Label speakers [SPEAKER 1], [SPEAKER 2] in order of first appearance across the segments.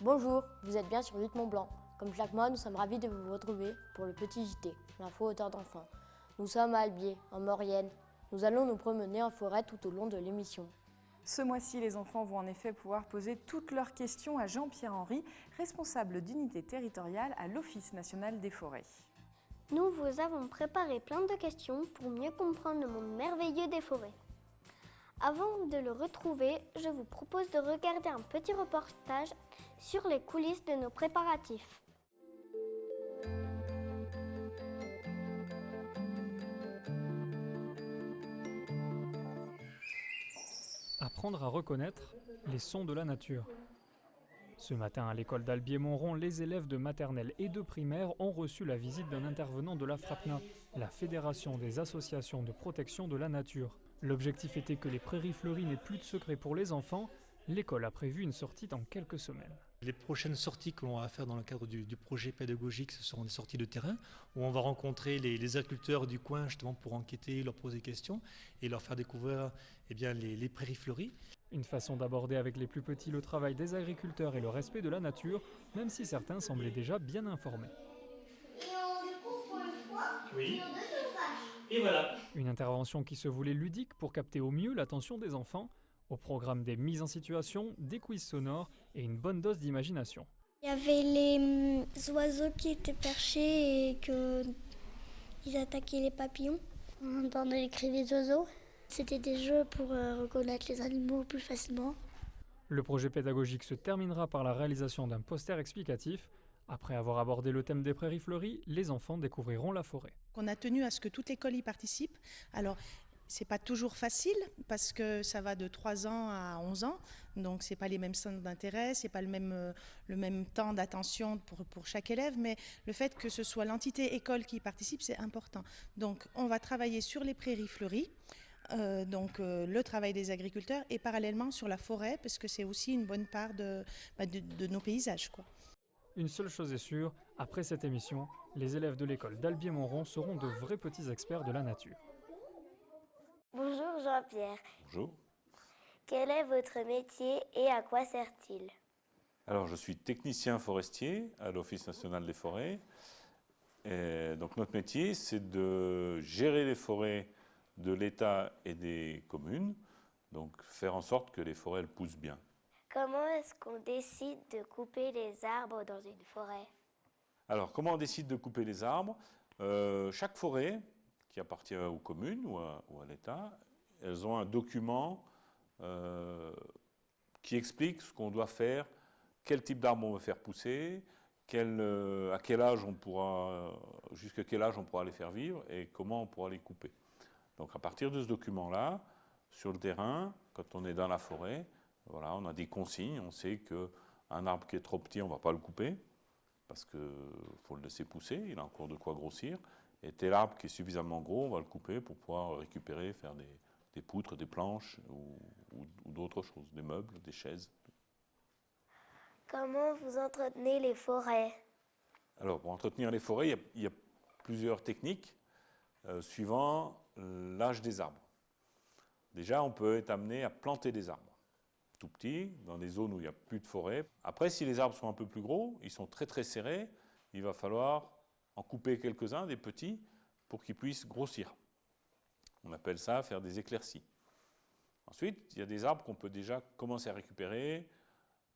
[SPEAKER 1] Bonjour, vous êtes bien sur Vite Mont Blanc. Comme chaque mois, nous sommes ravis de vous retrouver pour le petit JT, l'info hauteur d'enfants. Nous sommes à Albier, en Maurienne. Nous allons nous promener en forêt tout au long de l'émission.
[SPEAKER 2] Ce mois-ci, les enfants vont en effet pouvoir poser toutes leurs questions à Jean-Pierre Henry, responsable d'unité territoriale à l'Office national des forêts.
[SPEAKER 3] Nous vous avons préparé plein de questions pour mieux comprendre le monde merveilleux des forêts. Avant de le retrouver, je vous propose de regarder un petit reportage sur les coulisses de nos préparatifs.
[SPEAKER 4] Apprendre à reconnaître les sons de la nature. Ce matin, à l'école d'Albier-Montrond, les élèves de maternelle et de primaire ont reçu la visite d'un intervenant de la FRAPNA, la Fédération des associations de protection de la nature. L'objectif était que les prairies fleuries n'aient plus de secret pour les enfants. L'école a prévu une sortie dans quelques semaines.
[SPEAKER 5] Les prochaines sorties que l'on va faire dans le cadre du projet pédagogique, ce seront des sorties de terrain où on va rencontrer les agriculteurs du coin justement pour enquêter, leur poser des questions et leur faire découvrir les prairies fleuries.
[SPEAKER 4] Une façon d'aborder avec les plus petits le travail des agriculteurs et le respect de la nature, même si certains semblaient déjà bien informés.
[SPEAKER 6] Et on découvre pour une fois,
[SPEAKER 5] Oui.
[SPEAKER 6] sur deux surfaces.
[SPEAKER 5] Et voilà.
[SPEAKER 4] Une intervention qui se voulait ludique pour capter au mieux l'attention des enfants. Au programme des mises en situation, des quiz sonores et une bonne dose d'imagination.
[SPEAKER 3] Il y avait les oiseaux qui étaient perchés et qu'ils attaquaient les papillons. On entendait les cris des oiseaux. C'était des jeux pour reconnaître les animaux plus facilement.
[SPEAKER 4] Le projet pédagogique se terminera par la réalisation d'un poster explicatif. Après avoir abordé le thème des prairies fleuries, les enfants découvriront la forêt.
[SPEAKER 7] On a tenu à ce que toute l'école y participe. Alors, c'est pas toujours facile parce que ça va de 3 ans à 11 ans, donc c'est pas les mêmes centres d'intérêt, c'est pas le même temps d'attention pour chaque élève, mais le fait que ce soit l'entité école qui y participe, c'est important. Donc, on va travailler sur les prairies fleuries. Le travail des agriculteurs et parallèlement sur la forêt parce que c'est aussi une bonne part de nos paysages, quoi.
[SPEAKER 4] Une seule chose est sûre, après cette émission, les élèves de l'école d'Albier-Montrond seront de vrais petits experts de la nature.
[SPEAKER 3] Bonjour Jean-Pierre.
[SPEAKER 8] Bonjour.
[SPEAKER 3] Quel est votre métier et à quoi sert-il?
[SPEAKER 8] Alors, je suis technicien forestier à l'Office national des forêts. Et donc, notre métier, c'est de gérer les forêts de l'État et des communes, donc faire en sorte que les forêts elles poussent bien.
[SPEAKER 3] Comment est-ce qu'on décide de couper les arbres dans une forêt?
[SPEAKER 8] Alors, comment on décide de couper les arbres? Chaque forêt qui appartient aux communes ou à l'État, elles ont un document qui explique ce qu'on doit faire, quel type d'arbre on veut faire pousser, à quel âge on pourra, jusqu'à quel âge on pourra les faire vivre et comment on pourra les couper. Donc à partir de ce document-là, sur le terrain, quand on est dans la forêt, voilà, on a des consignes, on sait qu'un arbre qui est trop petit, on ne va pas le couper, parce qu'il faut le laisser pousser, il a encore de quoi grossir. Et tel arbre qui est suffisamment gros, on va le couper pour pouvoir récupérer, faire des poutres, des planches ou d'autres choses, des meubles, des chaises.
[SPEAKER 3] Comment vous entretenez les forêts?
[SPEAKER 8] Alors pour entretenir les forêts, il y a plusieurs techniques suivant l'âge des arbres. Déjà, on peut être amené à planter des arbres tout petits, dans des zones où il n'y a plus de forêt. Après, si les arbres sont un peu plus gros, ils sont très très serrés, il va falloir en couper quelques-uns, des petits, pour qu'ils puissent grossir. On appelle ça faire des éclaircies. Ensuite, il y a des arbres qu'on peut déjà commencer à récupérer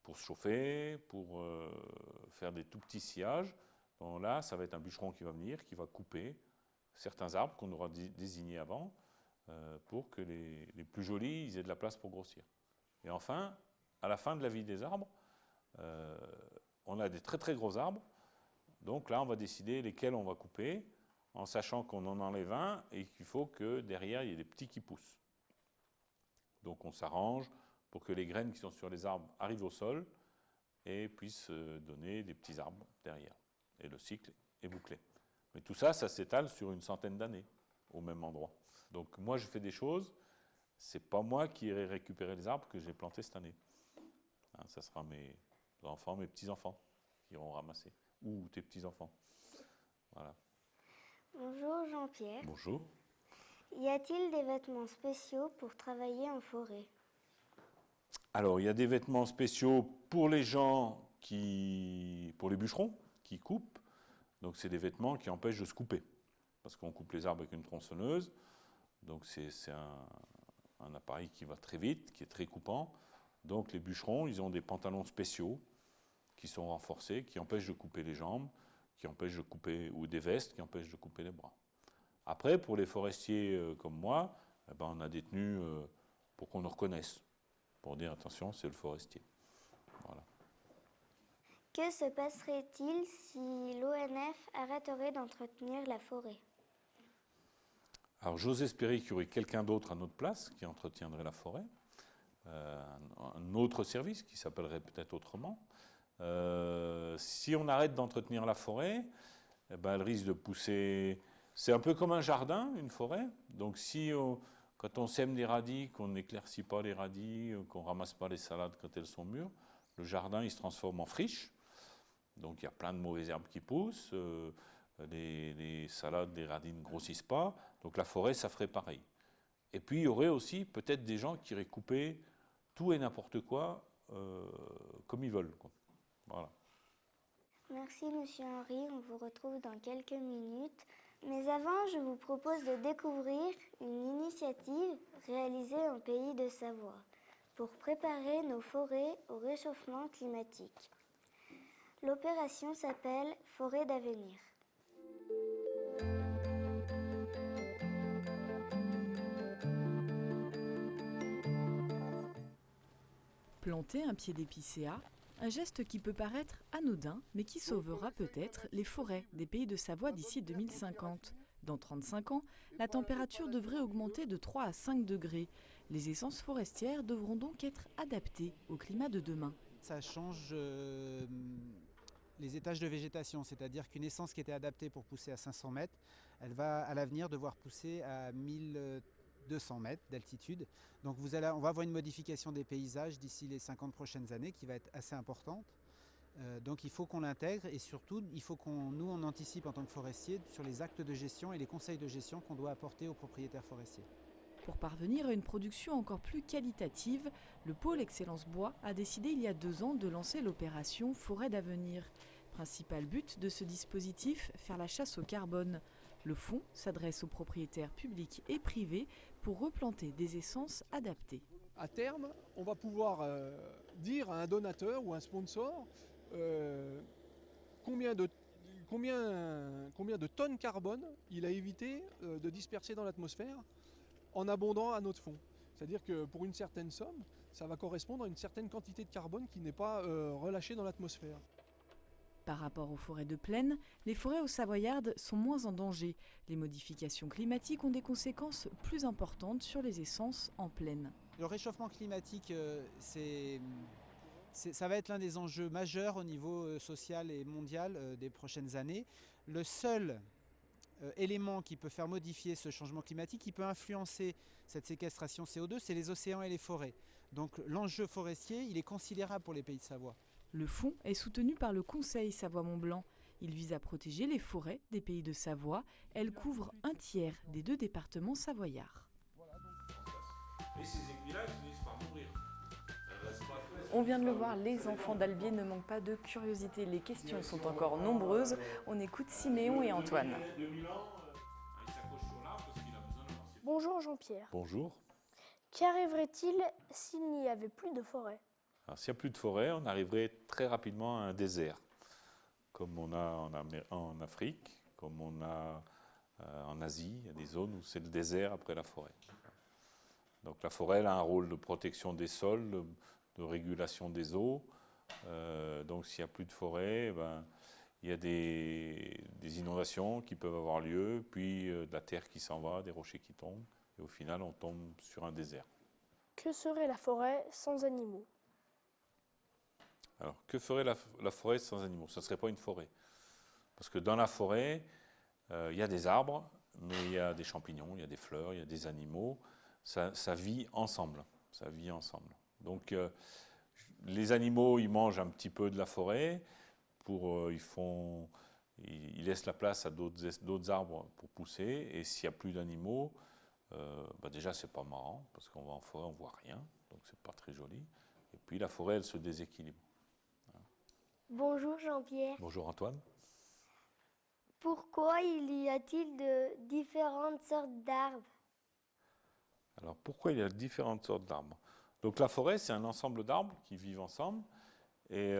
[SPEAKER 8] pour se chauffer, pour faire des tout petits sillages. Donc là, ça va être un bûcheron qui va venir, qui va couper certains arbres qu'on aura désignés avant, pour que les plus jolis ils aient de la place pour grossir. Et enfin, à la fin de la vie des arbres, on a des très très gros arbres. Donc là, on va décider lesquels on va couper, en sachant qu'on en enlève un et qu'il faut que derrière, il y ait des petits qui poussent. Donc on s'arrange pour que les graines qui sont sur les arbres arrivent au sol et puissent donner des petits arbres derrière. Et le cycle est bouclé. Mais tout ça, ça s'étale sur une centaine d'années, au même endroit. Donc moi, je fais des choses, c'est pas moi qui irai récupérer les arbres que j'ai plantés cette année. Hein, ça sera mes enfants, mes petits-enfants qui iront ramasser. Ou tes petits-enfants. Voilà.
[SPEAKER 3] Bonjour Jean-Pierre.
[SPEAKER 8] Bonjour.
[SPEAKER 3] Y a-t-il des vêtements spéciaux pour travailler en forêt?
[SPEAKER 8] Alors, il y a des vêtements spéciaux pour les gens pour les bûcherons qui coupent. Donc c'est des vêtements qui empêchent de se couper. Parce qu'on coupe les arbres avec une tronçonneuse. Donc c'est un appareil qui va très vite, qui est très coupant. Donc les bûcherons, ils ont des pantalons spéciaux qui sont renforcés, qui empêchent de couper les jambes, qui empêchent de couper, ou des vestes qui empêchent de couper les bras. Après, pour les forestiers comme moi, eh ben, on a des tenues pour qu'on nous reconnaisse, pour dire attention, c'est le forestier. Voilà.
[SPEAKER 3] Que se passerait-il si l'ONF arrêterait d'entretenir la forêt?
[SPEAKER 8] Alors j'ose espérer qu'il y aurait quelqu'un d'autre à notre place qui entretiendrait la forêt, un autre service qui s'appellerait peut-être autrement. Si on arrête d'entretenir la forêt, eh ben, elle risque de pousser... C'est un peu comme un jardin, une forêt. Donc quand on sème des radis, qu'on n'éclaircit pas les radis, qu'on ne ramasse pas les salades quand elles sont mûres, le jardin il se transforme en friche. Donc il y a plein de mauvaises herbes qui poussent, les salades, les radis ne grossissent pas. Donc la forêt, ça ferait pareil. Et puis il y aurait aussi peut-être des gens qui iraient couper tout et n'importe quoi comme ils veulent, quoi. Voilà.
[SPEAKER 3] Merci Monsieur Henry, on vous retrouve dans quelques minutes. Mais avant, je vous propose de découvrir une initiative réalisée en Pays de Savoie pour préparer nos forêts au réchauffement climatique. L'opération s'appelle Forêt d'avenir.
[SPEAKER 2] Planter un pied d'épicéa, un geste qui peut paraître anodin, mais qui sauvera peut-être les forêts des Pays de Savoie d'ici 2050. Dans 35 ans, la température devrait augmenter de 3 à 5 degrés. Les essences forestières devront donc être adaptées au climat de demain.
[SPEAKER 9] Ça change les étages de végétation, c'est-à-dire qu'une essence qui était adaptée pour pousser à 500 mètres, elle va à l'avenir devoir pousser à 1200 mètres d'altitude. Donc on va avoir une modification des paysages d'ici les 50 prochaines années qui va être assez importante. Donc il faut qu'on l'intègre et surtout il faut on anticipe en tant que forestier sur les actes de gestion et les conseils de gestion qu'on doit apporter aux propriétaires forestiers.
[SPEAKER 2] Pour parvenir à une production encore plus qualitative, le pôle Excellence Bois a décidé il y a 2 ans de lancer l'opération Forêt d'avenir. Principal but de ce dispositif, faire la chasse au carbone. Le fonds s'adresse aux propriétaires publics et privés pour replanter des essences adaptées.
[SPEAKER 10] À terme, on va pouvoir dire à un donateur ou un sponsor combien de tonnes carbone il a évité de disperser dans l'atmosphère en abondant à notre fonds. C'est-à-dire que pour une certaine somme, ça va correspondre à une certaine quantité de carbone qui n'est pas relâchée dans l'atmosphère.
[SPEAKER 2] Par rapport aux forêts de plaine, les forêts haut-savoyardes sont moins en danger. Les modifications climatiques ont des conséquences plus importantes sur les essences en plaine.
[SPEAKER 9] Le réchauffement climatique, ça va être l'un des enjeux majeurs au niveau social et mondial des prochaines années. Le seul élément qui peut faire modifier ce changement climatique, qui peut influencer cette séquestration CO2, c'est les océans et les forêts. Donc l'enjeu forestier, il est considérable pour les Pays de Savoie.
[SPEAKER 2] Le fonds est soutenu par le Conseil Savoie-Mont-Blanc. Il vise à protéger les forêts des Pays de Savoie. Elles couvrent 1/3 des 2 départements savoyards.
[SPEAKER 8] Et ces aiguilles-là, elles finissent par mourir.
[SPEAKER 2] On vient de le voir, les enfants d'Albier ne manquent pas de curiosité. Les questions sont encore nombreuses. On écoute Siméon et Antoine.
[SPEAKER 1] Bonjour Jean-Pierre.
[SPEAKER 8] Bonjour.
[SPEAKER 1] Qu'arriverait-il s'il n'y avait plus de forêt?
[SPEAKER 8] Alors, s'il n'y a plus de forêt, on arriverait très rapidement à un désert, comme on a en Afrique, comme on a en Asie. Il y a des zones où c'est le désert après la forêt. Donc la forêt elle a un rôle de protection des sols, de régulation des eaux. Donc s'il n'y a plus de forêt, il y a des inondations qui peuvent avoir lieu, puis de la terre qui s'en va, des rochers qui tombent, et au final on tombe sur un désert.
[SPEAKER 1] Que serait la forêt sans animaux?
[SPEAKER 8] Alors, que ferait la forêt sans animaux? Ce ne serait pas une forêt. Parce que dans la forêt, il y a des arbres, mais il y a des champignons, il y a des fleurs, il y a des animaux. Ça vit ensemble. Ça vit ensemble. Donc, les animaux, ils mangent un petit peu de la forêt. Ils laissent la place à d'autres arbres pour pousser. Et s'il n'y a plus d'animaux, déjà, c'est pas marrant, parce qu'on va en forêt, on ne voit rien. Donc, c'est pas très joli. Et puis, la forêt, elle se déséquilibre.
[SPEAKER 3] Bonjour Jean-Pierre.
[SPEAKER 8] Bonjour Antoine.
[SPEAKER 3] Pourquoi y a-t-il de différentes sortes d'arbres?
[SPEAKER 8] Alors pourquoi il y a différentes sortes d'arbres? Donc la forêt, c'est un ensemble d'arbres qui vivent ensemble. Et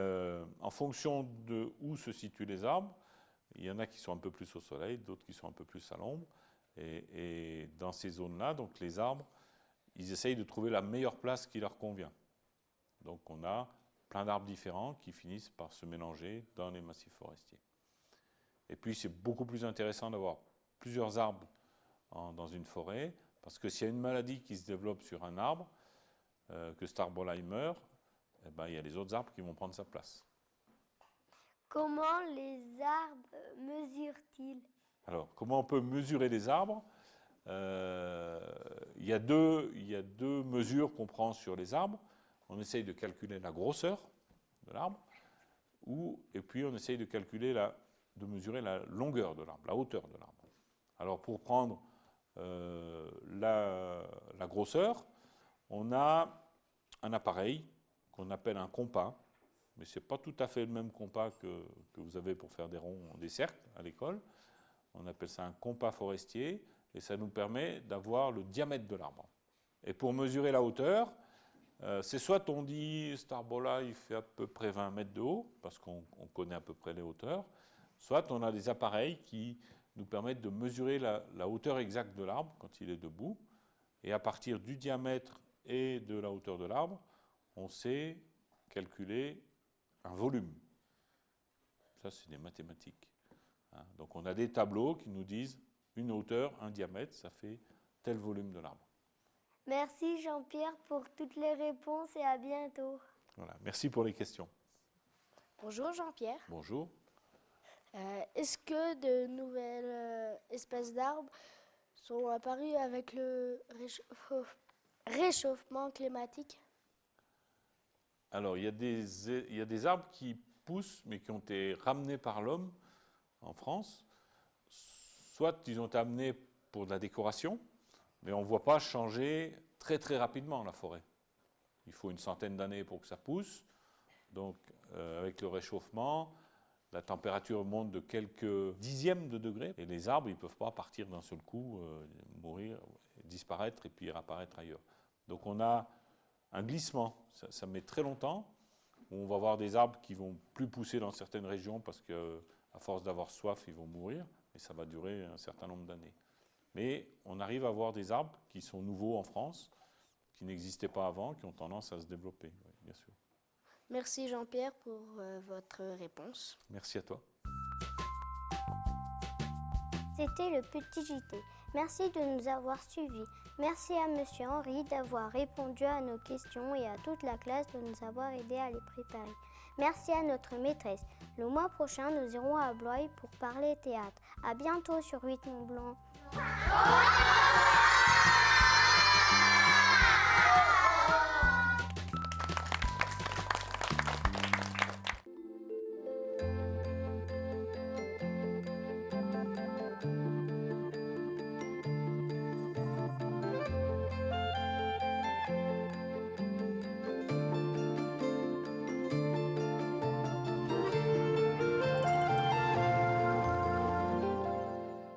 [SPEAKER 8] en fonction de où se situent les arbres, il y en a qui sont un peu plus au soleil, d'autres qui sont un peu plus à l'ombre. Et dans ces zones-là, donc les arbres, ils essayent de trouver la meilleure place qui leur convient. Donc on a plein d'arbres différents qui finissent par se mélanger dans les massifs forestiers. Et puis c'est beaucoup plus intéressant d'avoir plusieurs arbres dans une forêt, parce que s'il y a une maladie qui se développe sur un arbre, que cet arbre-là il meurt, eh ben, il y a les autres arbres qui vont prendre sa place.
[SPEAKER 3] Comment les arbres mesurent-ils?
[SPEAKER 8] Alors, comment on peut mesurer les arbres? Il y a deux mesures qu'on prend sur les arbres. On essaye de calculer la grosseur de l'arbre, et puis on essaye de mesurer la longueur de l'arbre, la hauteur de l'arbre. Alors, pour prendre la grosseur, on a un appareil qu'on appelle un compas, mais ce n'est pas tout à fait le même compas que vous avez pour faire des ronds, des cercles à l'école. On appelle ça un compas forestier, et ça nous permet d'avoir le diamètre de l'arbre. Et pour mesurer la hauteur, c'est soit on dit cet arbre-là, il fait à peu près 20 mètres de haut, parce qu'on connaît à peu près les hauteurs, soit on a des appareils qui nous permettent de mesurer la hauteur exacte de l'arbre quand il est debout, et à partir du diamètre et de la hauteur de l'arbre, on sait calculer un volume. Ça, c'est des mathématiques. Donc on a des tableaux qui nous disent une hauteur, un diamètre, ça fait tel volume de l'arbre.
[SPEAKER 3] Merci Jean-Pierre pour toutes les réponses et à bientôt.
[SPEAKER 8] Voilà. Merci pour les questions.
[SPEAKER 1] Bonjour Jean-Pierre.
[SPEAKER 8] Bonjour.
[SPEAKER 1] Est-ce que de nouvelles espèces d'arbres sont apparues avec le réchauffement climatique?
[SPEAKER 8] Alors, il y a des arbres qui poussent, mais qui ont été ramenés par l'homme en France. Soit ils ont été amenés pour de la décoration, mais on ne voit pas changer très très rapidement la forêt. Il faut une centaine d'années pour que ça pousse. Donc, avec le réchauffement, la température monte de quelques dixièmes de degrés. Et les arbres, ils ne peuvent pas partir d'un seul coup, mourir, disparaître et puis réapparaître ailleurs. Donc, on a un glissement. Ça met très longtemps. On va avoir des arbres qui vont plus pousser dans certaines régions parce qu'à force d'avoir soif, ils vont mourir. Et ça va durer un certain nombre d'années. Mais on arrive à avoir des arbres qui sont nouveaux en France, qui n'existaient pas avant, qui ont tendance à se développer, oui, bien sûr.
[SPEAKER 1] Merci Jean-Pierre pour votre réponse.
[SPEAKER 8] Merci à toi.
[SPEAKER 3] C'était le petit JT. Merci de nous avoir suivis. Merci à Monsieur Henri d'avoir répondu à nos questions et à toute la classe de nous avoir aidés à les préparer. Merci à notre maîtresse. Le mois prochain, nous irons à Blois pour parler théâtre. À bientôt sur 8 Mont Blanc.